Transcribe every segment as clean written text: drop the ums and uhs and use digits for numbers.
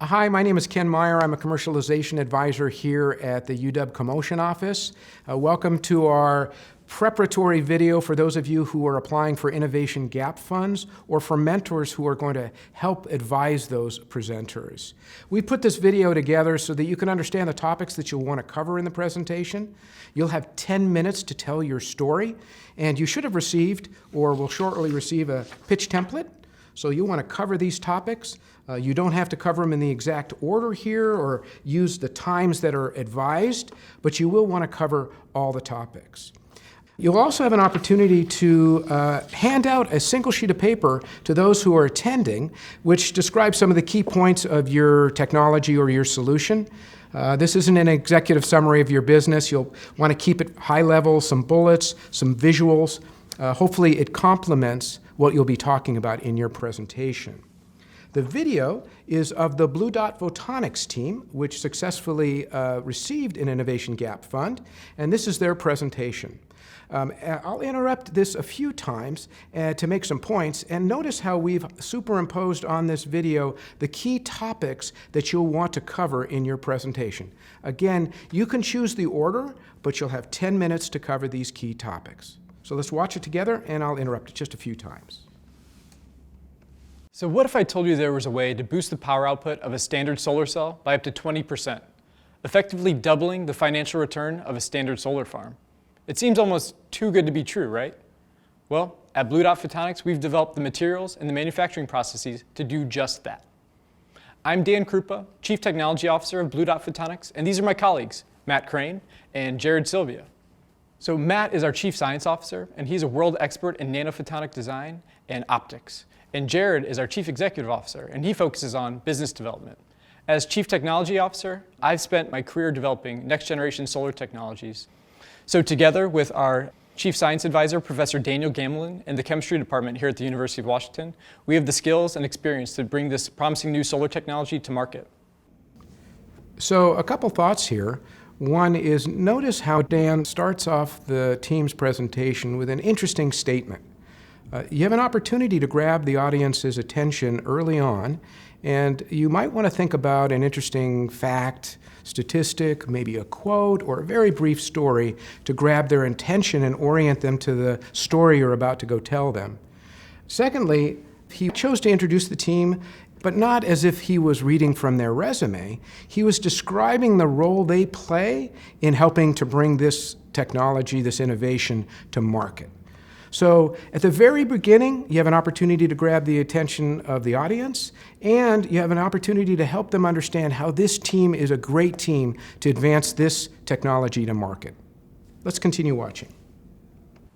Hi, my name is Ken Meyer. I'm a commercialization advisor here at the UW Commotion office. Welcome to our preparatory video for those of you who are applying for Innovation Gap Funds or for mentors who are going to help advise those presenters. We put this video together so that you can understand the topics that you'll want to cover in the presentation. You'll have 10 minutes to tell your story, and you should have received or will shortly receive a pitch template. So you want to cover these topics. You don't have to cover them in the exact order here or use the times that are advised, but you will want to cover all the topics. You'll also have an opportunity to hand out a single sheet of paper to those who are attending, which describes some of the key points of your technology or your solution. This isn't an executive summary of your business. You'll want to keep it high level, some bullets, some visuals. Hopefully it complements what you'll be talking about in your presentation. The video is of the Blue Dot Photonics team, which successfully received an Innovation Gap Fund, and this is their presentation. I'll interrupt this a few times to make some points, and notice how we've superimposed on this video the key topics that you'll want to cover in your presentation. Again, you can choose the order, but you'll have 10 minutes to cover these key topics. So let's watch it together, and I'll interrupt it just a few times. So what if I told you there was a way to boost the power output of a standard solar cell by up to 20%, effectively doubling the financial return of a standard solar farm? It seems almost too good to be true, right? Well, at Blue Dot Photonics, we've developed the materials and the manufacturing processes to do just that. I'm Dan Krupa, Chief Technology Officer of Blue Dot Photonics, and these are my colleagues, Matt Crane and Jared Sylvia. So Matt is our Chief Science Officer, and he's a world expert in nanophotonic design and optics. And Jared is our Chief Executive Officer, and he focuses on business development. As Chief Technology Officer, I've spent my career developing next-generation solar technologies. So together with our Chief Science Advisor, Professor Daniel Gamelin, in the Chemistry Department here at the University of Washington, we have the skills and experience to bring this promising new solar technology to market. So a couple thoughts here. One is, notice how Dan starts off the team's presentation with an interesting statement. You have an opportunity to grab the audience's attention early on, and you might want to think about an interesting fact, statistic, maybe a quote, or a very brief story to grab their attention and orient them to the story you're about to go tell them. Secondly, he chose to introduce the team, but not as if he was reading from their resume. He was describing the role they play in helping to bring this technology, this innovation, to market. So at the very beginning, you have an opportunity to grab the attention of the audience, and you have an opportunity to help them understand how this team is a great team to advance this technology to market. Let's continue watching.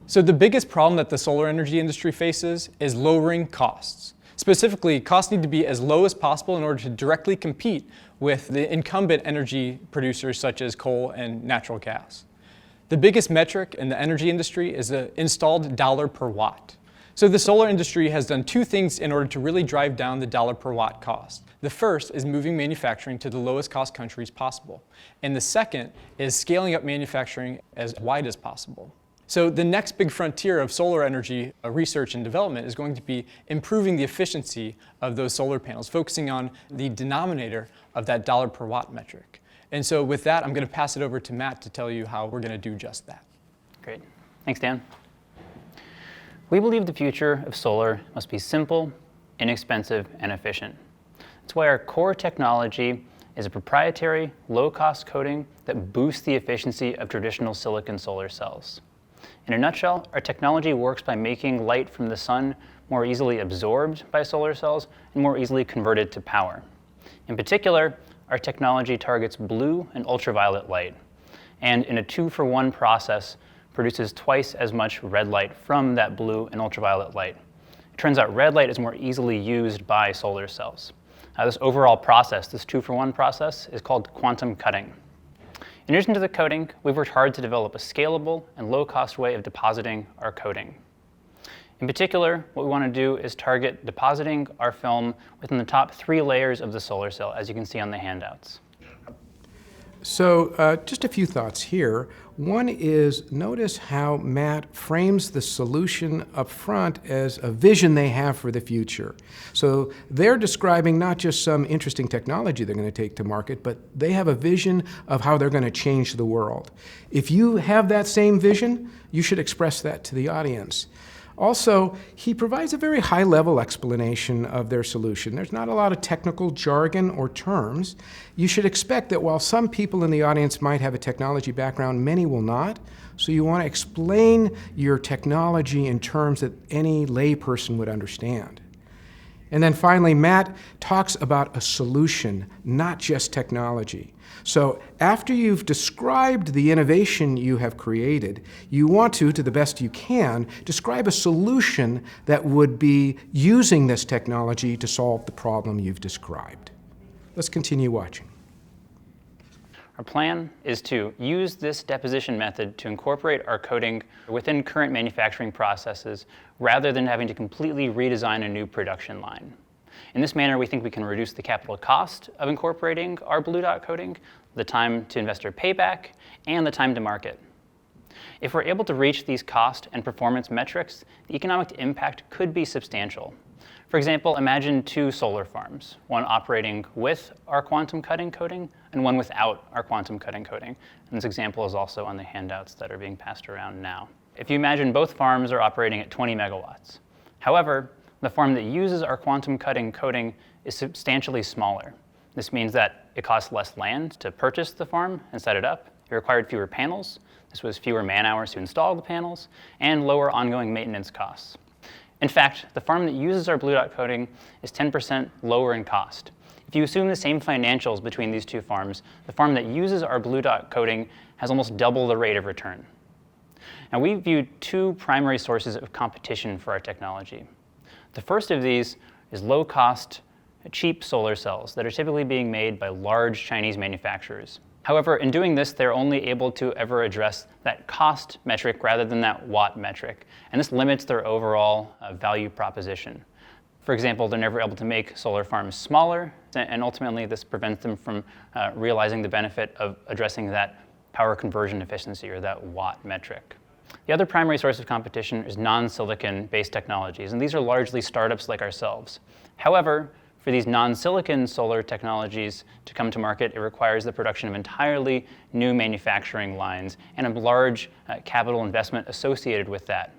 So the biggest problem that the solar energy industry faces is lowering costs. Specifically, costs need to be as low as possible in order to directly compete with the incumbent energy producers such as coal and natural gas. The biggest metric in the energy industry is the installed dollar per watt. So the solar industry has done two things in order to really drive down the dollar per watt cost. The first is moving manufacturing to the lowest cost countries possible. And the second is scaling up manufacturing as wide as possible. So the next big frontier of solar energy research and development is going to be improving the efficiency of those solar panels, focusing on the denominator of that dollar per watt metric. And so with that, I'm going to pass it over to Matt to tell you how we're going to do just that. Great. Thanks, Dan. We believe the future of solar must be simple, inexpensive, and efficient. That's why our core technology is a proprietary, low-cost coating that boosts the efficiency of traditional silicon solar cells. In a nutshell, our technology works by making light from the sun more easily absorbed by solar cells and more easily converted to power. In particular, our technology targets blue and ultraviolet light, and in a 2-for-1 process, produces twice as much red light from that blue and ultraviolet light. It turns out red light is more easily used by solar cells. This overall process, this 2-for-1 process, is called quantum cutting. In addition to the coating, we've worked hard to develop a scalable and low-cost way of depositing our coating. In particular, what we want to do is target depositing our film within the top 3 layers of the solar cell, as you can see on the handouts. So just a few thoughts here. One is, notice how Matt frames the solution up front as a vision they have for the future. So they're describing not just some interesting technology they're going to take to market, but they have a vision of how they're going to change the world. If you have that same vision, you should express that to the audience. Also, he provides a very high-level explanation of their solution. There's not a lot of technical jargon or terms. You should expect that while some people in the audience might have a technology background, many will not. So you want to explain your technology in terms that any layperson would understand. And then finally, Matt talks about a solution, not just technology. So after you've described the innovation you have created, you want to the best you can, describe a solution that would be using this technology to solve the problem you've described. Let's continue watching. Our plan is to use this deposition method to incorporate our coating within current manufacturing processes rather than having to completely redesign a new production line. In this manner, we think we can reduce the capital cost of incorporating our blue dot coating, the time to investor payback, and the time to market. If we're able to reach these cost and performance metrics, the economic impact could be substantial. For example, imagine two solar farms, one operating with our quantum cutting coating and one without our quantum cutting coating. And this example is also on the handouts that are being passed around now. If you imagine both farms are operating at 20 megawatts. However, the farm that uses our quantum cutting coating is substantially smaller. This means that it costs less land to purchase the farm and set it up. It required fewer panels. This was fewer man-hours to install the panels and lower ongoing maintenance costs. In fact, the farm that uses our blue dot coating is 10% lower in cost. If you assume the same financials between these two farms, the farm that uses our blue dot coating has almost double the rate of return. Now, we view two primary sources of competition for our technology. The first of these is low-cost, cheap solar cells that are typically being made by large Chinese manufacturers. However, in doing this, they're only able to ever address that cost metric rather than that watt metric, and this limits their overall value proposition. For example, they're never able to make solar farms smaller, and ultimately this prevents them from realizing the benefit of addressing that power conversion efficiency, or that watt metric. The other primary source of competition is non-silicon-based technologies, and these are largely startups like ourselves. However, for these non-silicon solar technologies to come to market, it requires the production of entirely new manufacturing lines and a large capital investment associated with that.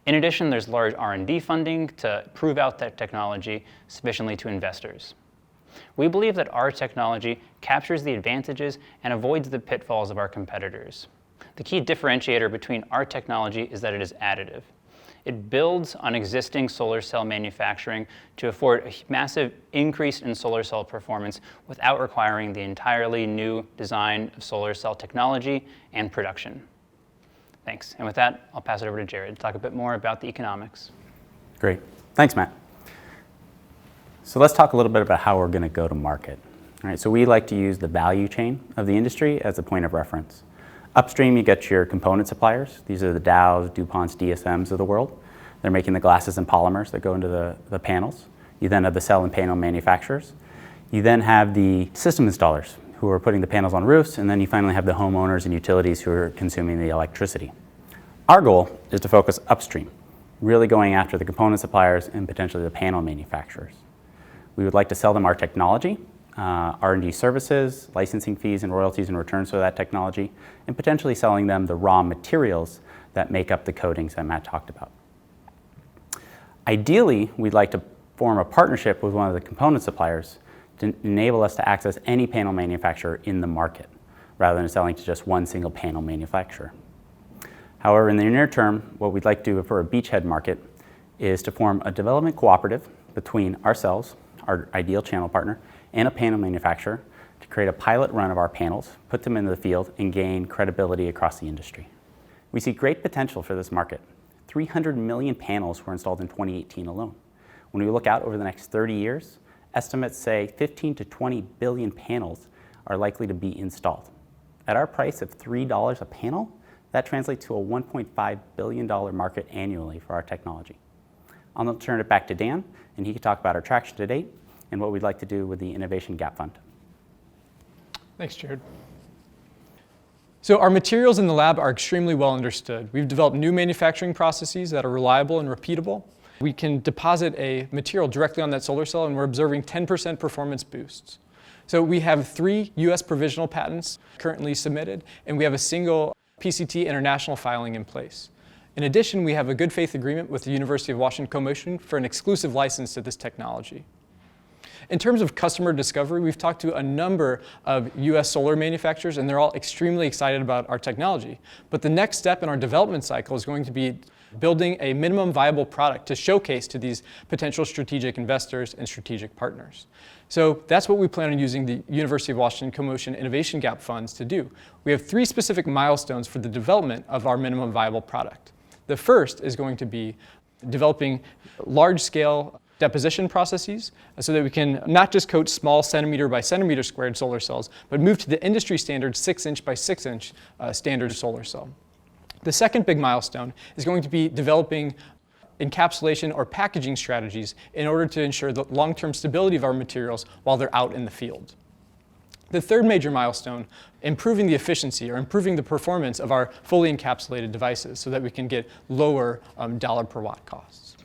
In addition, there's large R&D funding to prove out that technology sufficiently to investors. We believe that our technology captures the advantages and avoids the pitfalls of our competitors. The key differentiator between our technology is that it is additive. It builds on existing solar cell manufacturing to afford a massive increase in solar cell performance without requiring the entirely new design of solar cell technology and production. Thanks. And with that, I'll pass it over to Jared to talk a bit more about the economics. Great. Thanks, Matt. So let's talk a little bit about how we're going to go to market. All right, so we like to use the value chain of the industry as a point of reference. Upstream, you get your component suppliers. These are the Dows, DuPonts, DSMs of the world. They're making the glasses and polymers that go into the panels. You then have the cell and panel manufacturers. You then have the system installers who are putting the panels on roofs, and then you finally have the homeowners and utilities who are consuming the electricity. Our goal is to focus upstream, really going after the component suppliers and potentially the panel manufacturers. We would like to sell them our technology, R&D services, licensing fees and royalties in return for that technology, and potentially selling them the raw materials that make up the coatings that Matt talked about. Ideally, we'd like to form a partnership with one of the component suppliers to enable us to access any panel manufacturer in the market, rather than selling to just one single panel manufacturer. However, in the near term, what we'd like to do for a beachhead market is to form a development cooperative between ourselves, our ideal channel partner, and a panel manufacturer to create a pilot run of our panels, put them into the field, and gain credibility across the industry. We see great potential for this market. 300 million panels were installed in 2018 alone. When we look out over the next 30 years, estimates say 15 to 20 billion panels are likely to be installed. At our price of $3 a panel, that translates to a $1.5 billion market annually for our technology. I'll now turn it back to Dan, and he can talk about our traction to date and what we'd like to do with the Innovation Gap Fund. Thanks, Jared. So our materials in the lab are extremely well understood. We've developed new manufacturing processes that are reliable and repeatable. We can deposit a material directly on that solar cell, and we're observing 10% performance boosts. So we have 3 US provisional patents currently submitted, and we have a single PCT international filing in place. In addition, we have a good faith agreement with the University of Washington CoMotion for an exclusive license to this technology. In terms of customer discovery, we've talked to a number of US solar manufacturers, and they're all extremely excited about our technology. But the next step in our development cycle is going to be building a minimum viable product to showcase to these potential strategic investors and strategic partners. So that's what we plan on using the University of Washington CoMotion Innovation Gap funds to do. We have 3 specific milestones for the development of our minimum viable product. The first is going to be developing large-scale deposition processes so that we can not just coat small centimeter by centimeter squared solar cells, but move to the industry standard 6-inch by 6-inch standard solar cell. The second big milestone is going to be developing encapsulation or packaging strategies in order to ensure the long-term stability of our materials while they're out in the field. The third major milestone, improving the efficiency or improving the performance of our fully encapsulated devices so that we can get lower dollar per watt costs.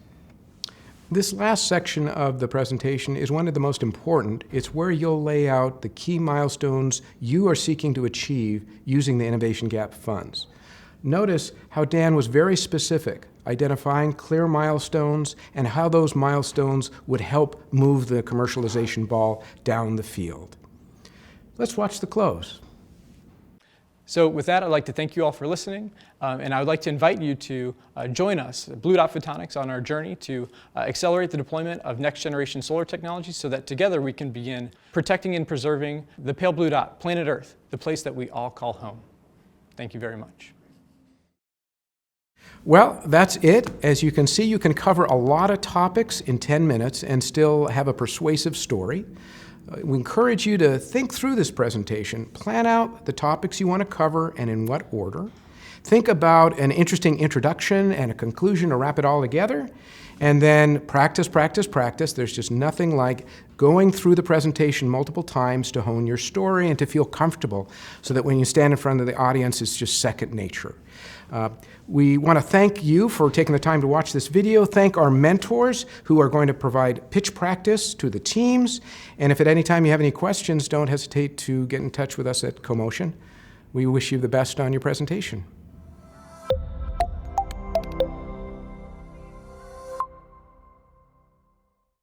This last section of the presentation is one of the most important. It's where you'll lay out the key milestones you are seeking to achieve using the Innovation Gap funds. Notice how Dan was very specific, identifying clear milestones and how those milestones would help move the commercialization ball down the field. Let's watch the close. So with that, I'd like to thank you all for listening, and I would like to invite you to join us, Blue Dot Photonics, on our journey to accelerate the deployment of next-generation solar technologies so that together we can begin protecting and preserving the pale blue dot, planet Earth, the place that we all call home. Thank you very much. Well, that's it. As you can see, you can cover a lot of topics in 10 minutes and still have a persuasive story. We encourage you to think through this presentation, plan out the topics you want to cover and in what order. Think about an interesting introduction and a conclusion to wrap it all together, and then practice, practice, practice. There's just nothing like going through the presentation multiple times to hone your story and to feel comfortable so that when you stand in front of the audience, it's just second nature. We want to thank you for taking the time to watch this video. Thank our mentors who are going to provide pitch practice to the teams. And if at any time you have any questions, don't hesitate to get in touch with us at CoMotion. We wish you the best on your presentation.